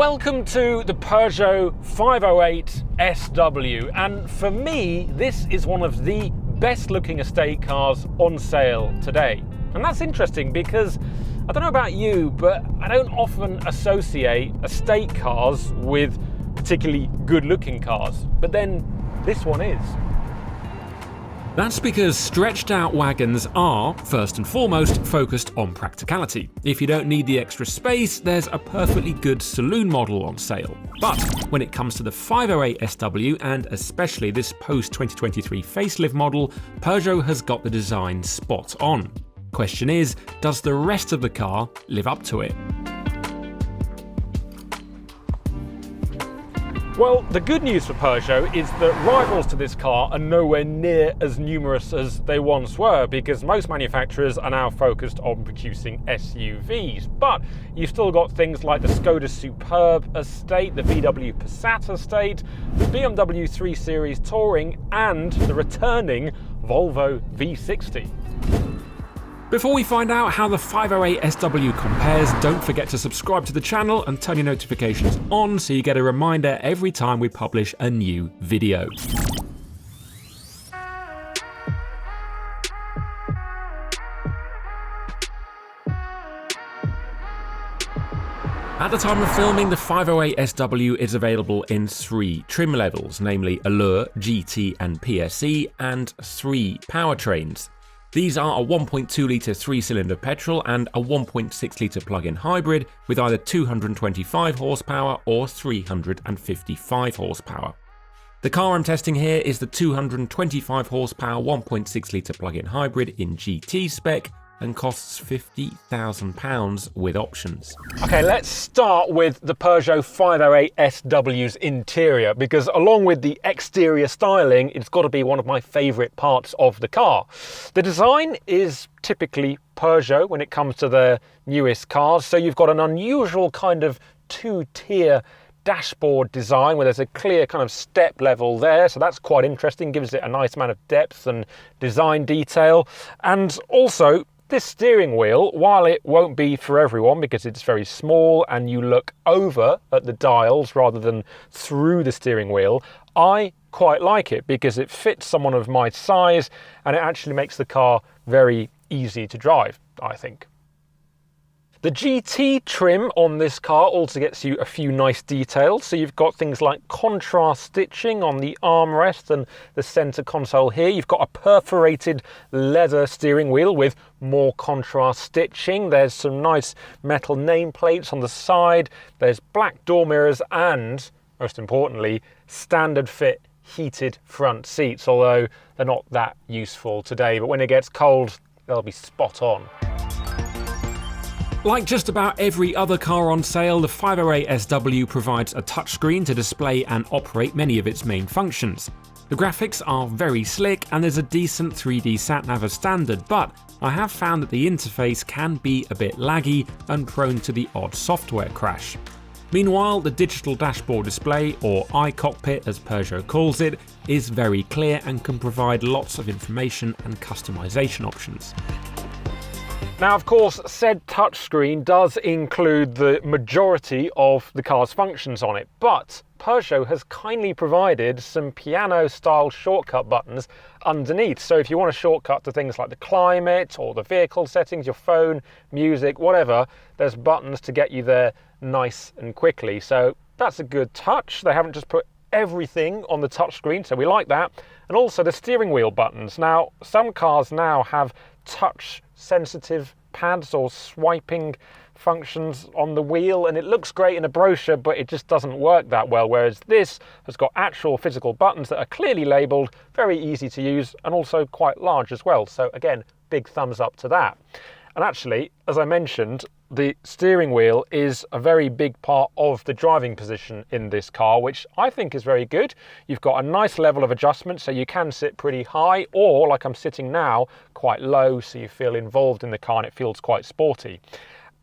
Welcome to the Peugeot 508 SW, and for me this is one of the best looking estate cars on sale today. And that's interesting because I don't know about you, but I don't often associate estate cars with particularly good looking cars, but then this one is. That's because stretched out wagons are, first and foremost, focused on practicality. If you don't need the extra space, there's a perfectly good saloon model on sale. But when it comes to the 508 SW, and especially this post-2023 facelift model, Peugeot has got the design spot on. Question is, does the rest of the car live up to it? Well, the good news for Peugeot is that rivals to this car are nowhere near as numerous as they once were, because most manufacturers are now focused on producing SUVs. But you've still got things like the Skoda Superb estate, the VW Passat estate, the BMW 3 Series Touring, and the returning Volvo V60. Before we find out how the 508 SW compares, don't forget to subscribe to the channel and turn your notifications on so you get a reminder every time we publish a new video. At the time of filming, the 508 SW is available in 3 trim levels, namely Allure, GT and PSE, and 3 powertrains. These are a 1.2 litre 3-cylinder petrol and a 1.6 litre plug-in hybrid with either 225 horsepower or 355 horsepower. The car I'm testing here is the 225 horsepower 1.6 litre plug-in hybrid in GT spec and costs £50,000 with options. Okay, let's start with the Peugeot 508 SW's interior, because along with the exterior styling, it's got to be one of my favourite parts of the car. The design is typically Peugeot when it comes to their newest cars, so you've got an unusual kind of 2-tier dashboard design where there's a clear kind of step level there, so that's quite interesting, gives it a nice amount of depth and design detail. And also, this steering wheel, while it won't be for everyone because it's very small and you look over at the dials rather than through the steering wheel, I quite like it because it fits someone of my size and it actually makes the car very easy to drive, I think. The GT trim on this car also gets you a few nice details. So you've got things like contrast stitching on the armrest and the center console here. You've got a perforated leather steering wheel with more contrast stitching. There's some nice metal nameplates on the side. There's black door mirrors and, most importantly, standard fit heated front seats, although they're not that useful today. But when it gets cold, they'll be spot on. Like just about every other car on sale, the 508 SW provides a touchscreen to display and operate many of its main functions. The graphics are very slick and there's a decent 3D sat-nav as standard, but I have found that the interface can be a bit laggy and prone to the odd software crash. Meanwhile, the digital dashboard display, or iCockpit as Peugeot calls it, is very clear and can provide lots of information and customization options. Now, of course, said touchscreen does include the majority of the car's functions on it, but Peugeot has kindly provided some piano-style shortcut buttons underneath. So if you want a shortcut to things like the climate or the vehicle settings, your phone, music, whatever, there's buttons to get you there nice and quickly. So that's a good touch. They haven't just put everything on the touchscreen, so we like that. And also the steering wheel buttons. Now, some cars now have touch sensitive pads or swiping functions on the wheel, and it looks great in a brochure, but it just doesn't work that well, whereas this has got actual physical buttons that are clearly labelled, very easy to use, and also quite large as well. So again, big thumbs up to that. And actually, as I mentioned, the steering wheel is a very big part of the driving position in this car, which I think is very good. You've got a nice level of adjustment, so you can sit pretty high, or like I'm sitting now, quite low, so you feel involved in the car and it feels quite sporty.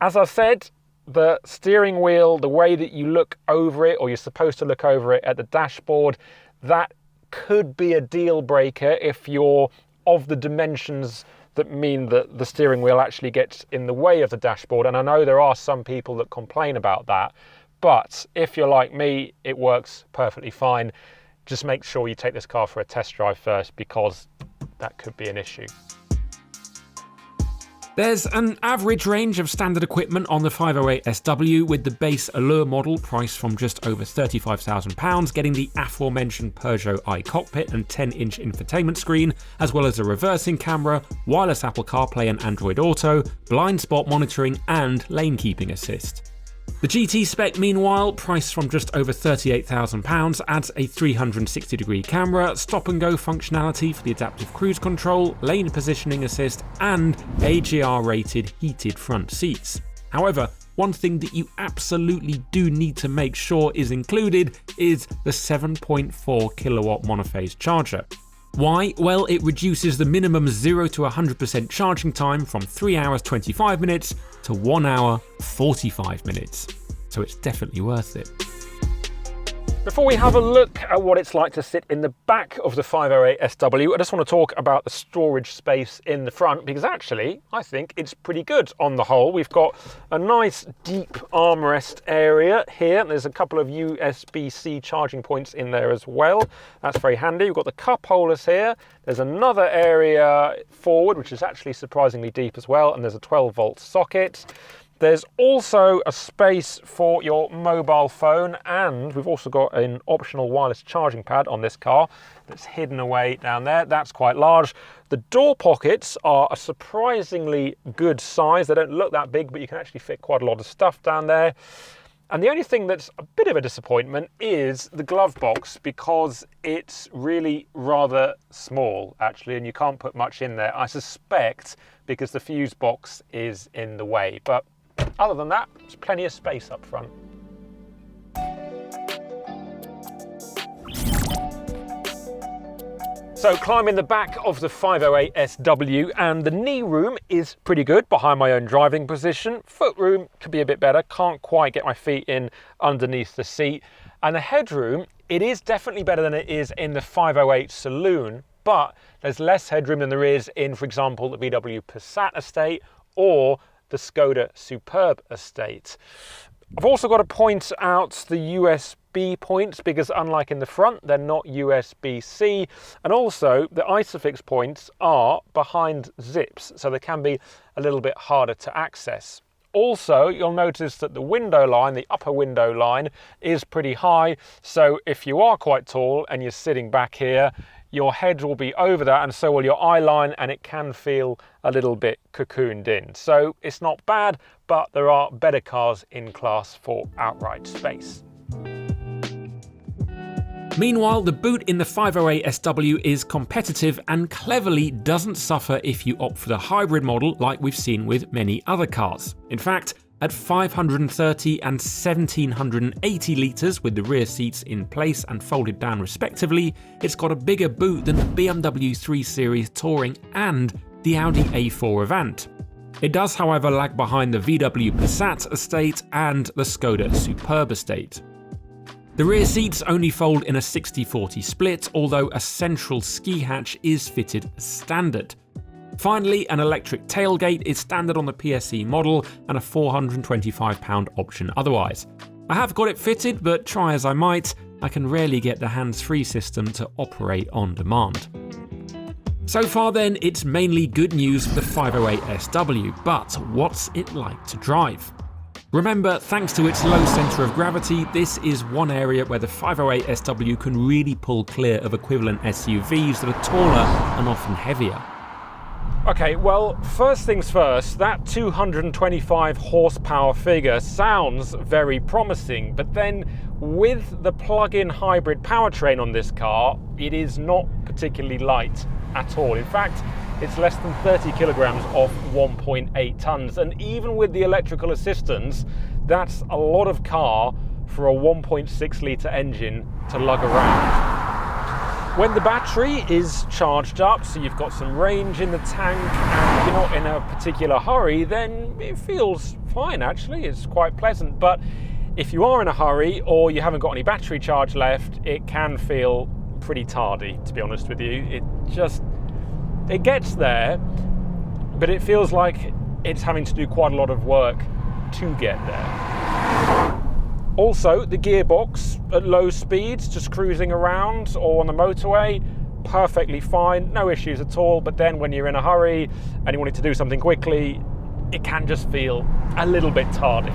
As I said, the steering wheel, the way that you look over it, or you're supposed to look over it at the dashboard, that could be a deal breaker if you're of the dimensions that mean that the steering wheel actually gets in the way of the dashboard. And I know there are some people that complain about that, but if you're like me, it works perfectly fine. Just make sure you take this car for a test drive first, because that could be an issue. There's an average range of standard equipment on the 508SW, with the base Allure model priced from just over £35,000 getting the aforementioned Peugeot iCockpit and 10-inch infotainment screen, as well as a reversing camera, wireless Apple CarPlay and Android Auto, blind spot monitoring and lane keeping assist. The GT spec, meanwhile, priced from just over £38,000, adds a 360-degree camera, stop-and-go functionality for the adaptive cruise control, lane positioning assist, and AGR-rated heated front seats. However, one thing that you absolutely do need to make sure is included is the 7.4 kilowatt monophase charger. Why? Well, it reduces the minimum 0 to 100% charging time from 3 hours 25 minutes to 1 hour 45 minutes. So it's definitely worth it. Before we have a look at what it's like to sit in the back of the 508SW, I just want to talk about the storage space in the front, because actually I think it's pretty good on the whole. We've got a nice deep armrest area here. There's a couple of USB-C charging points in there as well. That's very handy. We've got the cup holders here. There's another area forward, which is actually surprisingly deep as well, and there's a 12-volt socket. There's also a space for your mobile phone, and we've also got an optional wireless charging pad on this car that's hidden away down there. That's quite large. The door pockets are a surprisingly good size. They don't look that big, but you can actually fit quite a lot of stuff down there. And the only thing that's a bit of a disappointment is the glove box, because it's really rather small, actually, and you can't put much in there. I suspect because the fuse box is in the way, but other than that, there's plenty of space up front. So climbing the back of the 508SW, and the knee room is pretty good behind my own driving position. Foot room could be a bit better, can't quite get my feet in underneath the seat. And the headroom, it is definitely better than it is in the 508 Saloon, but there's less headroom than there is in, for example, the VW Passat estate or the Skoda Superb estate. I've also got to point out the USB points, because unlike in the front, they're not USB-C, and also the ISOFIX points are behind zips, so they can be a little bit harder to access. Also, you'll notice that the window line, the upper window line, is pretty high, so if you are quite tall and you're sitting back here, your head will be over that, and so will your eye line, and it can feel a little bit cocooned in. So it's not bad, but there are better cars in class for outright space. Meanwhile, the boot in the 508SW is competitive and cleverly doesn't suffer if you opt for the hybrid model like we've seen with many other cars. In fact, at 530 and 1780 litres with the rear seats in place and folded down respectively, it's got a bigger boot than the BMW 3 Series Touring and the Audi A4 Avant. It does, however, lag behind the VW Passat estate and the Skoda Superb estate. The rear seats only fold in a 60-40 split, although a central ski hatch is fitted as standard. Finally, an electric tailgate is standard on the PSE model and a £425 option otherwise. I have got it fitted, but try as I might, I can rarely get the hands-free system to operate on demand. So far then, it's mainly good news for the 508SW, but what's it like to drive? Remember, thanks to its low centre of gravity, this is one area where the 508SW can really pull clear of equivalent SUVs that are taller and often heavier. Okay, well, first things first, that 225 horsepower figure sounds very promising, but then with the plug-in hybrid powertrain on this car, it is not particularly light at all. In fact, it's less than 30 kilograms off 1.8 tons, and even with the electrical assistance, that's a lot of car for a 1.6 litre engine to lug around. When the battery is charged up, so you've got some range in the tank and you're not in a particular hurry, then it feels fine actually, it's quite pleasant. But if you are in a hurry or you haven't got any battery charge left, it can feel pretty tardy, to be honest with you. It gets there, but it feels like it's having to do quite a lot of work to get there. Also, the gearbox at low speeds, just cruising around or on the motorway, perfectly fine, no issues at all. But then when you're in a hurry and you want to do something quickly, it can just feel a little bit tardy.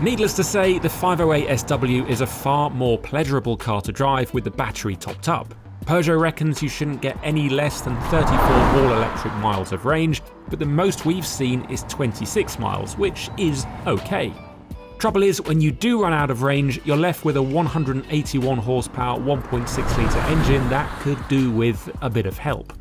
Needless to say, the 508SW is a far more pleasurable car to drive with the battery topped up. Peugeot reckons you shouldn't get any less than 34 all-electric miles of range, but the most we've seen is 26 miles, which is okay. Trouble is, when you do run out of range, you're left with a 181 horsepower 1.6 litre engine that could do with a bit of help.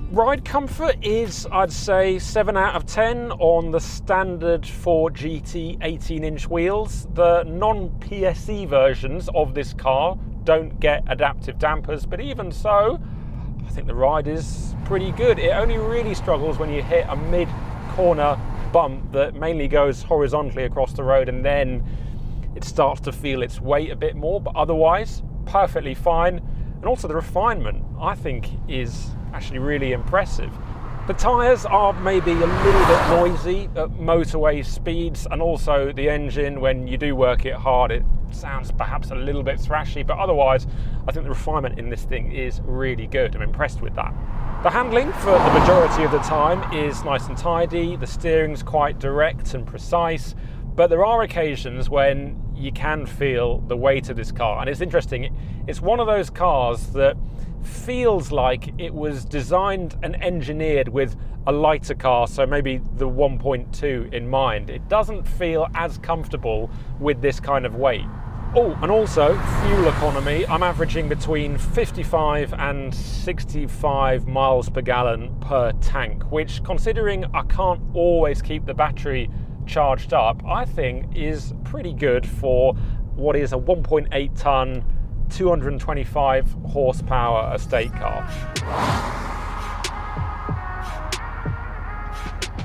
Ride comfort is, I'd say, 7 out of 10 on the standard Ford GT 18-inch wheels. The non-PSE versions of this car don't get adaptive dampers, but even so, I think the ride is pretty good. It only really struggles when you hit a mid-corner bump that mainly goes horizontally across the road, and then it starts to feel its weight a bit more, but otherwise, perfectly fine. And also the refinement, I think, is actually really impressive. The tyres are maybe a little bit noisy at motorway speeds, and also the engine, when you do work it hard, it sounds perhaps a little bit thrashy, but otherwise I think the refinement in this thing is really good. I'm impressed with that. The handling for the majority of the time is nice and tidy, the steering's quite direct and precise, but there are occasions when you can feel the weight of this car. And it's interesting, it's one of those cars that feels like it was designed and engineered with a lighter car, so maybe the 1.2 in mind. It doesn't feel as comfortable with this kind of weight. Oh, and also fuel economy. I'm averaging between 55 and 65 miles per gallon per tank, which, considering I can't always keep the battery charged up, I think is pretty good for what is a 1.8 ton 225 horsepower estate car.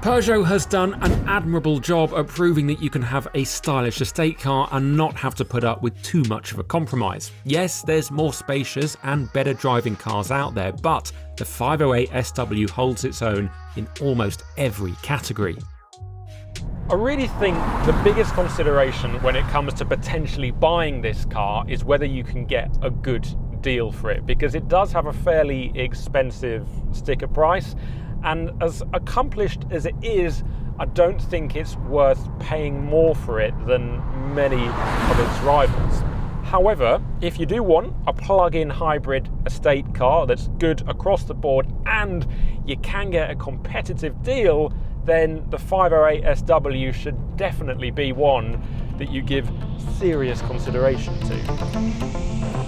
Peugeot has done an admirable job at proving that you can have a stylish estate car and not have to put up with too much of a compromise. Yes, there's more spacious and better driving cars out there, but the 508SW holds its own in almost every category. I really think the biggest consideration when it comes to potentially buying this car is whether you can get a good deal for it, because it does have a fairly expensive sticker price, and as accomplished as it is, I don't think it's worth paying more for it than many of its rivals. However, if you do want a plug-in hybrid estate car that's good across the board and you can get a competitive deal, then the 508SW should definitely be one that you give serious consideration to.